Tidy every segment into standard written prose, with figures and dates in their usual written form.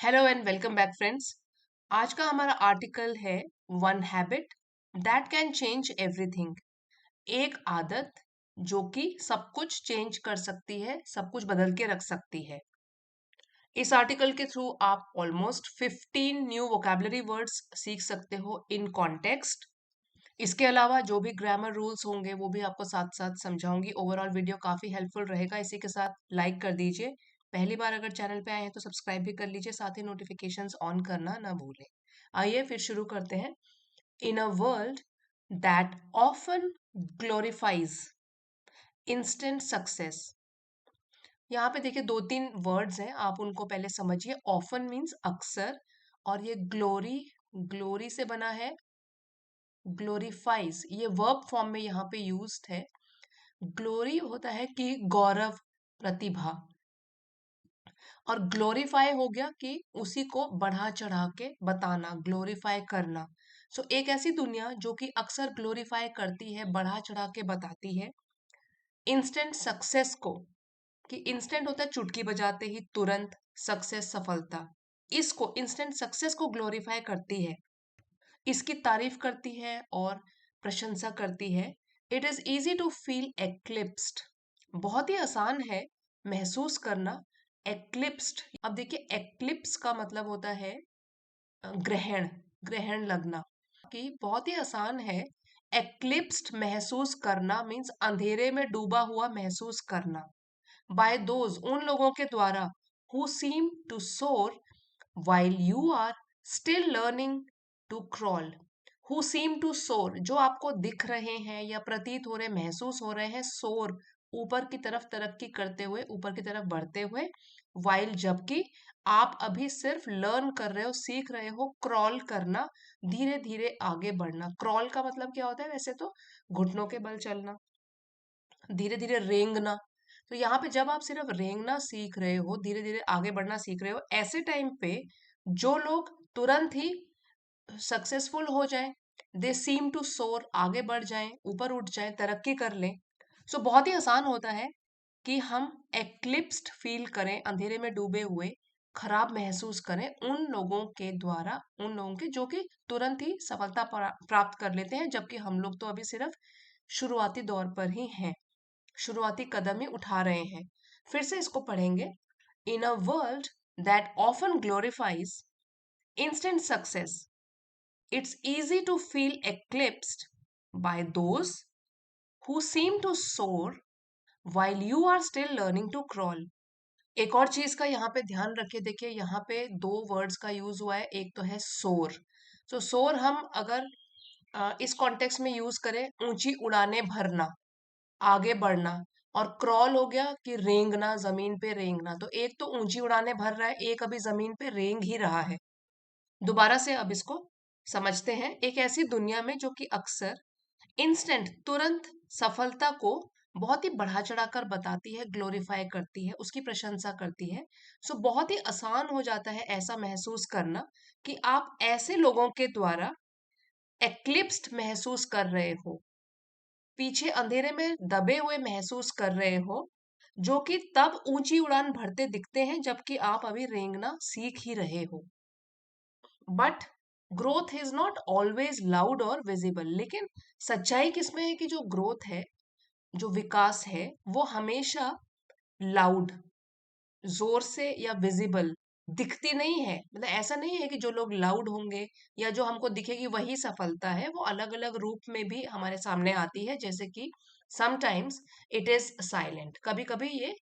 Hello and welcome back friends. आज का हमारा आर्टिकल है one habit that can change everything. एक आदत जो कि सब कुछ चेंज कर सकती है, सब कुछ बदल के रख सकती है। इस आर्टिकल के थ्रू आप ऑलमोस्ट 15 न्यू वोकेबलरी वर्ड्स सीख सकते हो इन कॉन्टेक्स्ट। इसके अलावा जो भी ग्रामर रूल्स होंगे वो भी आपको साथ साथ समझाऊंगी। ओवरऑल वीडियो काफी हेल्पफुल रहेगा। इसी के साथ लाइक कर दीजिए। पहली बार अगर चैनल पे आए हैं तो सब्सक्राइब भी कर लीजिए, साथ ही नोटिफिकेशंस ऑन करना ना भूलें। आइए फिर शुरू करते हैं। In a world that often glorifies instant success. यहाँ पे देखिए दो तीन वर्ड्स हैं, आप उनको पहले समझिए। ऑफन मीन्स अक्सर, और ये ग्लोरी, ग्लोरी से बना है ग्लोरीफाइज, ये वर्ब फॉर्म में यहाँ पे यूज्ड है। ग्लोरी होता है कि गौरव, प्रतिभा, और ग्लोरीफाई हो गया कि उसी को बढ़ा चढ़ा के बताना, ग्लोरीफाई करना। सो एक ऐसी दुनिया जो कि अक्सर ग्लोरीफाई करती है, बढ़ा चढ़ा के बताती है इंस्टेंट सक्सेस को। कि इंस्टेंट होता है चुटकी बजाते ही तुरंत, सक्सेस सफलता। इसको इंस्टेंट सक्सेस को ग्लोरीफाई करती है, इसकी तारीफ करती है और प्रशंसा करती है। It is easy to feel eclipsed, बहुत ही आसान है महसूस करना एक्लिप्स्ड। अब देखिए एक्लिप्स का मतलब होता है ग्रहण, ग्रहण लगना। कि बहुत ही आसान है एक्लिप्स्ड महसूस करना, मीन्स अंधेरे में डूबा हुआ महसूस करना। बाय दोज, उन लोगों के द्वारा, हु सीम टू सोर while you are still learning to crawl। who seem to soar, जो आपको दिख रहे हैं या प्रतीत हो रहे, महसूस हो रहे हैं, सोर ऊपर की तरफ तरक्की करते हुए, ऊपर की तरफ बढ़ते हुए। while, जबकि आप अभी सिर्फ लर्न कर रहे हो, सीख रहे हो, क्रॉल करना, धीरे धीरे आगे बढ़ना। क्रॉल का मतलब क्या होता है वैसे तो? घुटनों के बल चलना, धीरे धीरे रेंगना। तो यहाँ पे जब आप सिर्फ रेंगना सीख रहे हो, धीरे धीरे आगे बढ़ना सीख रहे हो, ऐसे टाइम पे जो लोग तुरंत ही सक्सेसफुल हो जाएं, दे सीम टू सोर, आगे बढ़ जाएं, ऊपर उठ जाएं, तरक्की कर लें। सो बहुत ही आसान होता है कि हम एक्लिप्स्ड फील करें, अंधेरे में डूबे हुए, खराब महसूस करें उन लोगों के द्वारा, उन लोगों के जो कि तुरंत ही सफलता प्राप्त कर लेते हैं, जबकि हम लोग तो अभी सिर्फ शुरुआती दौर पर ही हैं, शुरुआती कदम ही उठा रहे हैं। फिर से इसको पढ़ेंगे। In a world that often glorifies instant success, it's easy to feel eclipsed by those who seem to soar while you are still learning to crawl। एक और चीज का यहाँ पे ध्यान रखिए, देखिए यहाँ पे दो वर्ड्स का यूज हुआ है। एक तो है सोर। तो सोर हम अगर इस कॉन्टेक्स्ट में यूज करें, ऊंची उड़ाने भरना, आगे बढ़ना। और क्रॉल हो गया कि रेंगना, जमीन पे रेंगना। तो एक तो ऊंची उड़ाने भर रहा है, एक अभी जमीन पे रेंग ही रहा है। दोबारा से अब इसको समझते हैं। एक ऐसी दुनिया में जो कि अक्सर इंस्टेंट, तुरंत सफलता को बहुत ही बढ़ा चढ़ाकर बताती है, ग्लोरीफाई करती है, उसकी प्रशंसा करती है। सो बहुत ही आसान हो जाता है ऐसा महसूस करना कि आप ऐसे लोगों के द्वारा एक्लिप्स्ड महसूस कर रहे हो, पीछे अंधेरे में दबे हुए महसूस कर रहे हो, जो कि तब ऊंची उड़ान भरते दिखते हैं जबकि आप अभी रेंगना सीख ही रहे हो। But growth is not always loud और विजिबल। लेकिन सच्चाई किसमें है कि जो ग्रोथ है, जो विकास है, वो हमेशा लाउड, जोर से या विजिबल दिखती नहीं है। मतलब ऐसा नहीं है कि जो लोग लाउड होंगे या जो हमको दिखेगी वही सफलता है। वो अलग अलग रूप में भी हमारे सामने आती है, जैसे कि समटाइम्स इट इज साइलेंट, कभी कभी ये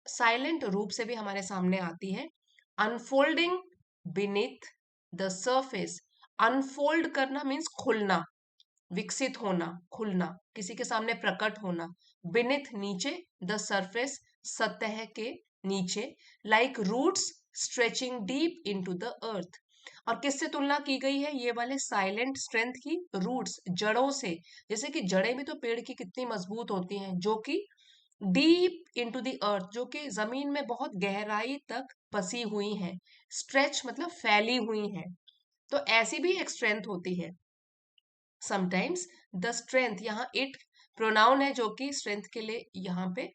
साइलेंट रूप से भी हमारे सामने आती है। Unfolding beneath the surface, unfold करना मीन्स खुलना, विकसित होना, खुलना, किसी के सामने प्रकट होना। बीनीथ नीचे, द सरफेस सतह के नीचे। Like roots stretching deep into the earth. और किससे तुलना की गई है ये वाले साइलेंट स्ट्रेंथ की? रूट्स, जड़ों से। जैसे कि जड़ें भी तो पेड़ की कितनी मजबूत होती हैं, जो कि डीप इनटू द अर्थ, जो कि जमीन में बहुत गहराई तक बसी हुई हैं। स्ट्रेच मतलब फैली हुई हैं। तो ऐसी भी एक स्ट्रेंथ होती है। समटाइम्स द स्ट्रेंथ, यहाँ इट प्रोनाउन है जो कि स्ट्रेंथ के लिए यहाँ पे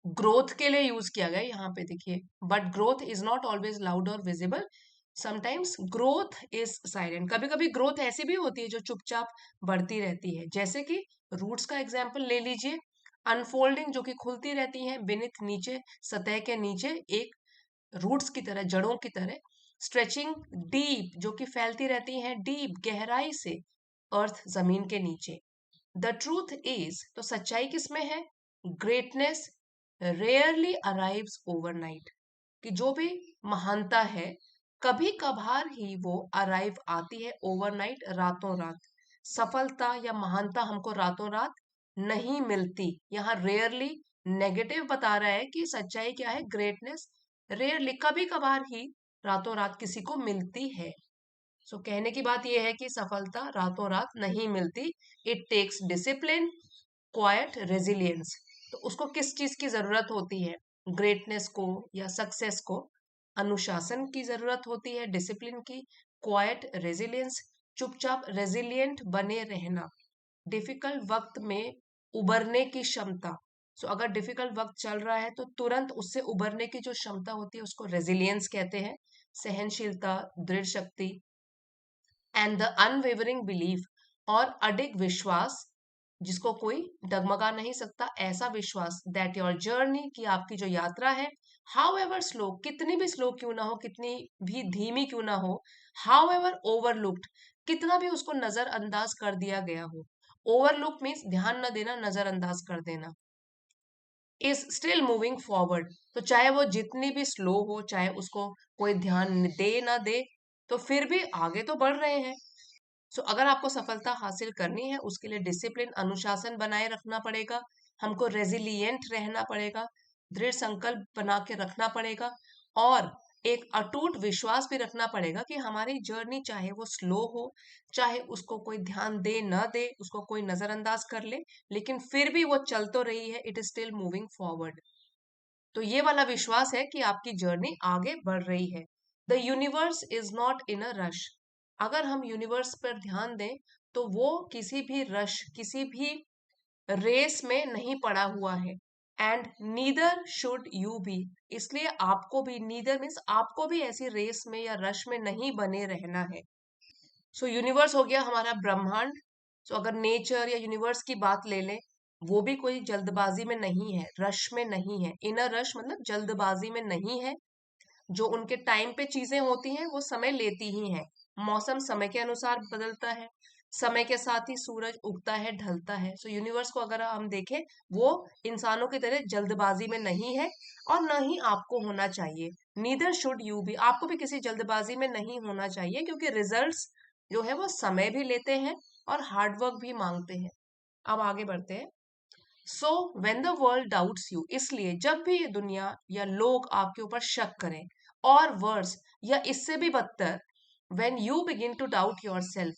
ग्रोथ के लिए यूज किया गया यहाँ पे देखिए, but growth is not always loud और visible, sometimes growth is silent. कभी कभी ग्रोथ ऐसी भी होती है जो चुपचाप बढ़ती रहती है, जैसे कि रूट्स का एग्जाम्पल ले लीजिए। अनफोल्डिंग जो कि खुलती रहती है बेनिथ नीचे, सतह के नीचे एक रूट्स की तरह, जड़ों की तरह। स्ट्रेचिंग डीप जो कि फैलती रहती हैं डीप, गहराई से, अर्थ जमीन के नीचे। द ट्रूथ इज, तो सच्चाई किसमें है? ग्रेटनेस रेयरली अराइव्स ओवरनाइट, कि जो भी महानता है कभी कभार ही वो अराइव आती है ओवरनाइट, रातों रात। सफलता या महानता हमको रातों रात नहीं मिलती। यहाँ रेयरली नेगेटिव बता रहा है कि सच्चाई क्या है, ग्रेटनेस रेयरली, कभी कभार ही रातों रात किसी को मिलती है। सो कहने की बात यह है कि सफलता रातों रात नहीं मिलती। It takes discipline, quiet, resilience. तो उसको किस चीज की जरूरत होती है? ग्रेटनेस को या सक्सेस को अनुशासन की जरूरत होती है, डिसिप्लिन की, क्वाइट, रेजिलियंस, चुपचाप रेजिलियंट बने रहना, डिफिकल्ट वक्त में उबरने की क्षमता। सो अगर डिफिकल्ट वक्त चल रहा है तो तुरंत उससे उबरने की जो क्षमता होती है उसको रेजिलियंस कहते हैं। सहनशीलता, दृढ़ शक्ति, एंड द अनवेवरिंग बिलीफ, और अडिग विश्वास जिसको कोई डगमगा नहीं सकता, ऐसा विश्वास, दैट योर जर्नी, की आपकी जो यात्रा है, हाउ एवर स्लो, कितनी भी स्लो क्यों ना हो, कितनी भी धीमी क्यों ना हो, हाउ एवर ओवरलुक्ड, कितना भी उसको नजरअंदाज कर दिया गया हो। ओवरलुक मीन्स ध्यान न देना, नजरअंदाज कर देना। इज स्टिल मूविंग फॉरवर्ड, तो चाहे वो जितनी भी स्लो हो, चाहे उसको कोई ध्यान दे ना दे, तो फिर भी आगे तो बढ़ रहे हैं। सो अगर आपको सफलता हासिल करनी है उसके लिए डिसिप्लिन, अनुशासन बनाए रखना पड़ेगा, हमको रेजिलिएंट रहना पड़ेगा, दृढ़ संकल्प बना के रखना पड़ेगा, और एक अटूट विश्वास भी रखना पड़ेगा कि हमारी जर्नी चाहे वो स्लो हो, चाहे उसको कोई ध्यान दे न दे, उसको कोई नजरअंदाज कर ले, लेकिन फिर भी वो चल तो रही है, it is still moving forward. तो ये वाला विश्वास है कि आपकी जर्नी आगे बढ़ रही है। The universe is not in a rush, अगर हम यूनिवर्स पर ध्यान दें तो वो किसी भी रश, किसी भी रेस में नहीं पड़ा हुआ है। And neither should you be, इसलिए आपको भी, नीदर मीन्स आपको भी ऐसी रेस में या रश में नहीं बने रहना है। सो यूनिवर्स हो गया हमारा ब्रह्मांड। सो अगर नेचर या यूनिवर्स की बात ले लें, वो भी कोई जल्दबाजी में नहीं है, रश में नहीं है। इनर रश मतलब जल्दबाजी में नहीं है। जो उनके टाइम पे चीजें होती हैं वो समय लेती ही हैं। मौसम समय के अनुसार बदलता है, समय के साथ ही सूरज उगता है, ढलता है। सो यूनिवर्स को अगर हम देखें, वो इंसानों की तरह जल्दबाजी में नहीं है, और न ही आपको होना चाहिए। नीदर शुड यू बी, आपको भी किसी जल्दबाजी में नहीं होना चाहिए, क्योंकि रिजल्ट्स जो है वो समय भी लेते हैं और हार्डवर्क भी मांगते हैं। अब आगे बढ़ते हैं। So when the world doubts you, इसलिए जब भी ये दुनिया या लोग आपके ऊपर शक करें, और वर्स, या इससे भी बदतर, when you begin to doubt yourself,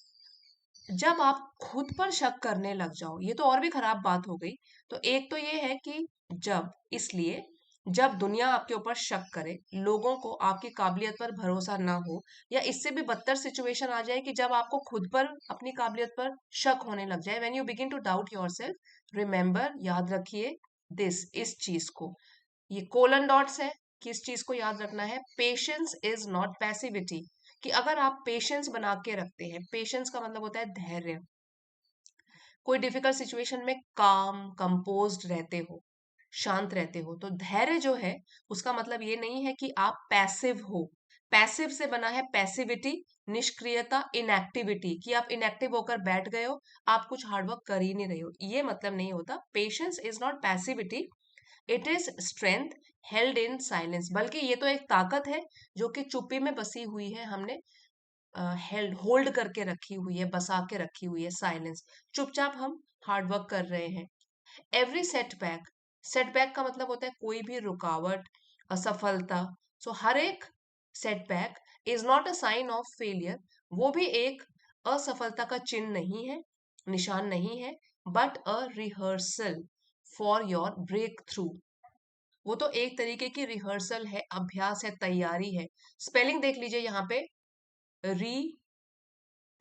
जब आप खुद पर शक करने लग जाओ, ये तो और भी खराब बात हो गई। तो एक तो ये है कि जब, इसलिए जब दुनिया आपके ऊपर शक करे, लोगों को आपकी काबिलियत पर भरोसा ना हो, या इससे भी बदतर सिचुएशन आ जाए कि जब आपको खुद पर, अपनी काबिलियत पर शक होने लग जाए, when you begin to doubt yourself, remember, याद रखिए, दिस, इस चीज को, ये कोलन डॉट्स है, किस चीज को याद रखना है, पेशेंस इज नॉट पैसिविटी, कि अगर आप पेशेंस बना के रखते हैं, पेशेंस का मतलब होता है धैर्य, कोई डिफिकल्ट सिचुएशन में काम कंपोज्ड रहते हो, शांत रहते हो, तो धैर्य जो है उसका मतलब ये नहीं है कि आप पैसिव हो। पैसिव से बना है पैसिविटी, निष्क्रियता, इनएक्टिविटी, कि आप इनएक्टिव होकर बैठ गए हो, आप कुछ हार्डवर्क कर ही नहीं रहे हो, ये मतलब नहीं होता। Patience is not passivity, it is strength held in silence, बल्कि ये तो एक ताकत है जो कि चुप्पी में बसी हुई है, हमने हेल्ड, होल्ड करके रखी हुई है, बसा के रखी हुई है, साइलेंस। चुपचाप हम हार्ड वर्क कर रहे हैं। एवरी सेटबैक, सेटबैक का मतलब होता है कोई भी रुकावट, असफलता। सो हर एक setback is not a sign of failure, वो भी एक असफलता का चिन्ह नहीं है, निशान नहीं है, but a rehearsal for your breakthrough, वो तो एक तरीके की रिहर्सल है, अभ्यास है, तैयारी है। स्पेलिंग देख लीजिए यहाँ पे, री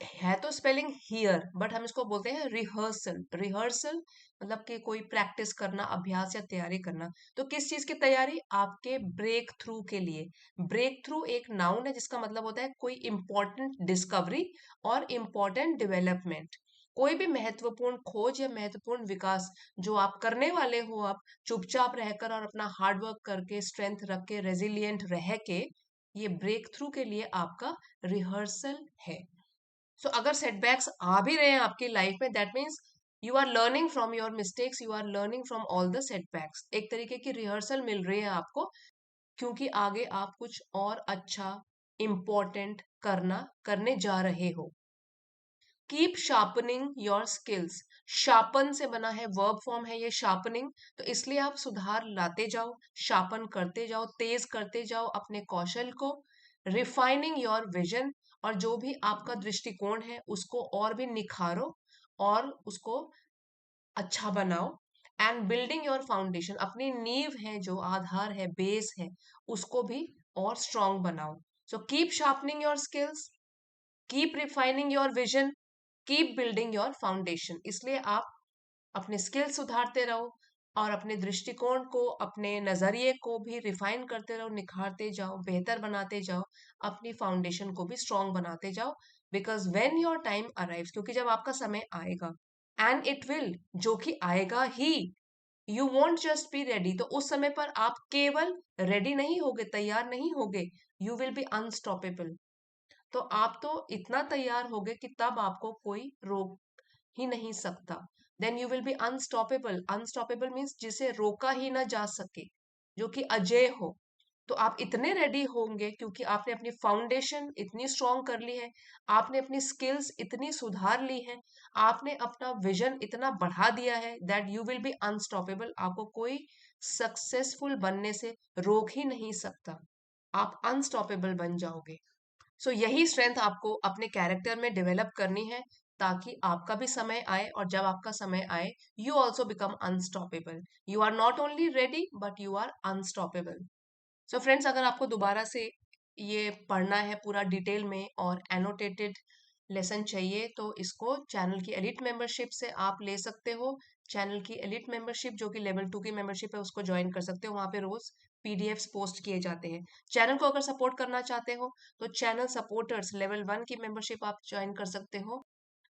है तो स्पेलिंग हियर, बट हम इसको बोलते हैं रिहर्सल। रिहर्सल मतलब कि कोई प्रैक्टिस करना, अभ्यास या तैयारी करना। तो किस चीज की तैयारी? आपके ब्रेक थ्रू के लिए। ब्रेक थ्रू एक नाउन है जिसका मतलब होता है कोई इंपॉर्टेंट डिस्कवरी और इंपॉर्टेंट डेवलपमेंट। कोई भी महत्वपूर्ण खोज या महत्वपूर्ण विकास जो आप करने वाले हो, आप चुपचाप रहकर और अपना हार्ड वर्क करके, स्ट्रेंथ रख के, रेजिलियंट रह के, ये ब्रेक थ्रू के लिए आपका रिहर्सल है। सो अगर सेटबैक्स आ भी रहे हैं आपकी लाइफ में, that means you are learning from your mistakes, you are learning from all the setbacks. एक तरीके की रिहर्सल मिल रही है आपको, क्योंकि आगे आप कुछ और अच्छा इम्पोर्टेंट करने जा रहे हो। Keep sharpening your skills. Sharpen से बना है, वर्ब फॉर्म है ये शार्पनिंग, तो इसलिए आप सुधार लाते जाओ, शार्पन करते जाओ, तेज करते जाओ अपने कौशल को। रिफाइनिंग योर विजन, और जो भी आपका दृष्टिकोण है उसको और भी निखारो और उसको अच्छा बनाओ। एंड बिल्डिंग योर फाउंडेशन, अपनी नींव है, जो आधार है, बेस है, उसको भी और स्ट्रॉन्ग बनाओ। So keep sharpening your skills, keep refining your vision, keep building your foundation. इसलिए आप अपने स्किल सुधारते रहो और अपने दृष्टिकोण को, अपने नजरिए को भी रिफाइन करते रहो, निखारते जाओ, बेहतर बनाते जाओ, अपनी फाउंडेशन को भी स्ट्रॉन्ग बनाते जाओ। Because when your time arrives, क्योंकि जब आपका समय आएगा, एंड इट विल, जो कि आएगा ही, you want just be ready, तो उस समय पर आप केवल रेडी नहीं होगे, तैयार नहीं होगे, यू विल बी अनस्टॉपेबल। तो आप तो इतना तैयार होगे कि तब आपको कोई रोक ही नहीं सकता। Then you will be unstoppable. Unstoppable means जिसे रोका ही ना जा सके, जो कि अजेय हो। तो आप इतने रेडी होंगे क्योंकि आपने अपनी फाउंडेशन इतनी स्ट्रांग कर ली है, आपने अपनी स्किल्स इतनी सुधार ली है, आपने अपना विजन इतना बढ़ा दिया है, that you will be unstoppable. आपको कोई सक्सेसफुल बनने से रोक ही नहीं सकता, आप अनस्टॉपेबल बन जाओगे। सो यही स्ट्रेंथ आपको अपने कैरेक्टर में डेवलप करनी है, ताकि आपका भी समय आए, और जब आपका समय आए, you also become unstoppable. You are not only ready but you are unstoppable. So friends, अगर आपको दोबारा से ये पढ़ना है पूरा डिटेल में और एनोटेटेड लेसन चाहिए, तो इसको चैनल की एलिट मेंबरशिप से आप ले सकते हो। चैनल की एलिट मेंबरशिप जो कि लेवल 2 की मेंबरशिप है, उसको ज्वाइन कर सकते हो। वहां पे रोज पीडीएफ्स पोस्ट किए जाते हैं। चैनल को अगर सपोर्ट करना चाहते हो, तो चैनल सपोर्टर्स लेवल 1 की मेंबरशिप आप ज्वाइन कर सकते हो,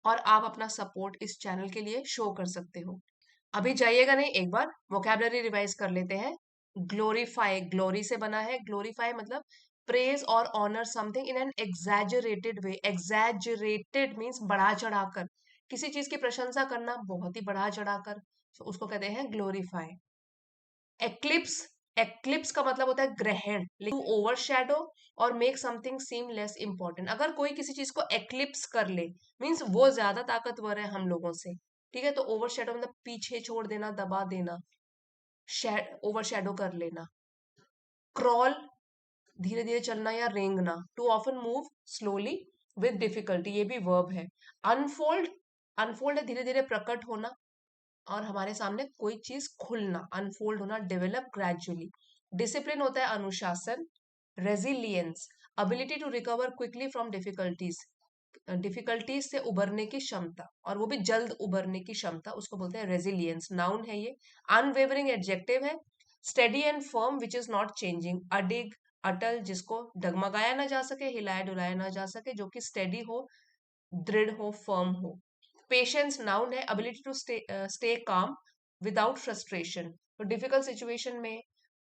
और आप अपना सपोर्ट इस चैनल के लिए शो कर सकते हो। अभी जाइएगा नहीं, एक बार वोकेबलरी रिवाइज कर लेते हैं। ग्लोरीफाई, ग्लोरी से बना है। ग्लोरीफाई मतलब प्रेज और honour something in an exaggerated way. Exaggerated means बढ़ा चढ़ाकर, किसी चीज की प्रशंसा करना बहुत ही बढ़ा चढ़ाकर, तो उसको कहते हैं ग्लोरीफाई। एक्लिप्स, एक्लिप्स का मतलब होता है ग्रहण, टू ओवरशैडो और मेक समथिंग सीम लेस इंपॉर्टेंट। अगर कोई किसी चीज को एक्लिप्स कर ले, मीन्स वो ज्यादा ताकतवर है हम लोगों से, ठीक है। तो ओवरशैडो मतलब पीछे छोड़ देना, दबा देना, ओवरशैडो कर लेना। क्रॉल, धीरे धीरे चलना या रेंगना। To often move slowly with difficulty, ये भी वर्ब है। अनफोल्ड, अनफोल्ड है धीरे धीरे प्रकट होना, और हमारे सामने कोई चीज खुलना, अनफोल्ड होना, डेवलप ग्रेजुअली। डिसिप्लिन होता है अनुशासन। Resilience, ability to recover quickly from difficulties, difficulties से उबरने की क्षमता, और वो भी जल्द उबरने की क्षमता, उसको बोलते हैं रेजिलियंस, नाउन है ये। अनवेवरिंग एडजेक्टिव है। Steady and firm which is not changing, अडिग, अटल, जिसको डगमगाया ना जा सके, हिलाया डुलाया ना जा सके, जो कि स्टेडी हो, दृढ़ हो, फर्म हो। पेशेंस नाउन है। Ability to stay calm without frustration, तो डिफिकल्ट सिचुएशन में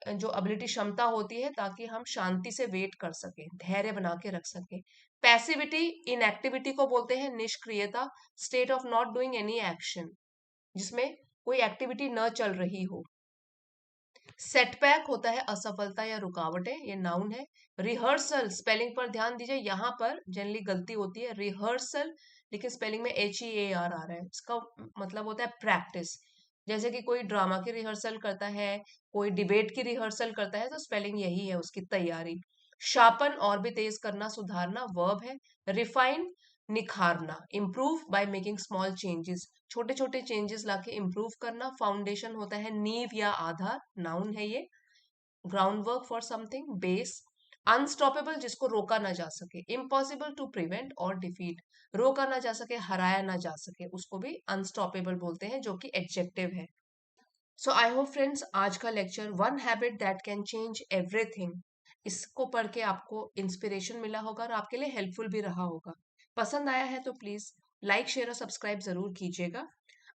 जो एबिलिटी, क्षमता होती है, ताकि हम शांति से वेट कर सके, धैर्य बना के रख सके। पैसिविटी, इनएक्टिविटी को बोलते हैं निष्क्रियता। State of not doing any action, जिसमें कोई एक्टिविटी न चल रही हो। सेटबैक होता है असफलता या रुकावटें, ये नाउन है। रिहर्सल, स्पेलिंग पर ध्यान दीजिए, यहाँ पर जनरली गलती होती है, रिहर्सल, लेकिन स्पेलिंग में HEAR आ रहा है। इसका मतलब होता है प्रैक्टिस। जैसे कि कोई ड्रामा की रिहर्सल करता है, कोई डिबेट की रिहर्सल करता है, तो स्पेलिंग यही है उसकी, तैयारी। शार्पन, और भी तेज करना, सुधारना, वर्ब है। रिफाइन, निखारना। Improve by making small changes, छोटे छोटे चेंजेस लाके इम्प्रूव करना। फाउंडेशन होता है नींव या आधार, नाउन है ये। Ground work for something, base. Unstoppable जिसको रोका ना जा सके, इम्पॉसिबल टू प्रिवेंट और डिफीट, रोका ना जा सके, हराया ना जा सके, उसको भी अनस्टॉपेबल बोलते हैं, जो कि एडजेक्टिव है। सो आई होप फ्रेंड्स, आज का lecture one habit that can change everything, इसको पढ़ के आपको इंस्पिरेशन मिला होगा और आपके लिए हेल्पफुल भी रहा होगा। पसंद आया है तो प्लीज लाइक शेयर और सब्सक्राइब जरूर कीजिएगा।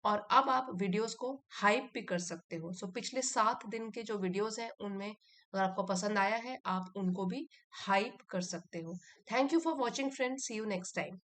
और अब आप वीडियोस को हाइप भी कर सकते हो। सो पिछले 7 दिन के जो वीडियोस हैं उनमें अगर आपको पसंद आया है, आप उनको भी हाइप कर सकते हो। Thank you for watching friends, see you next time.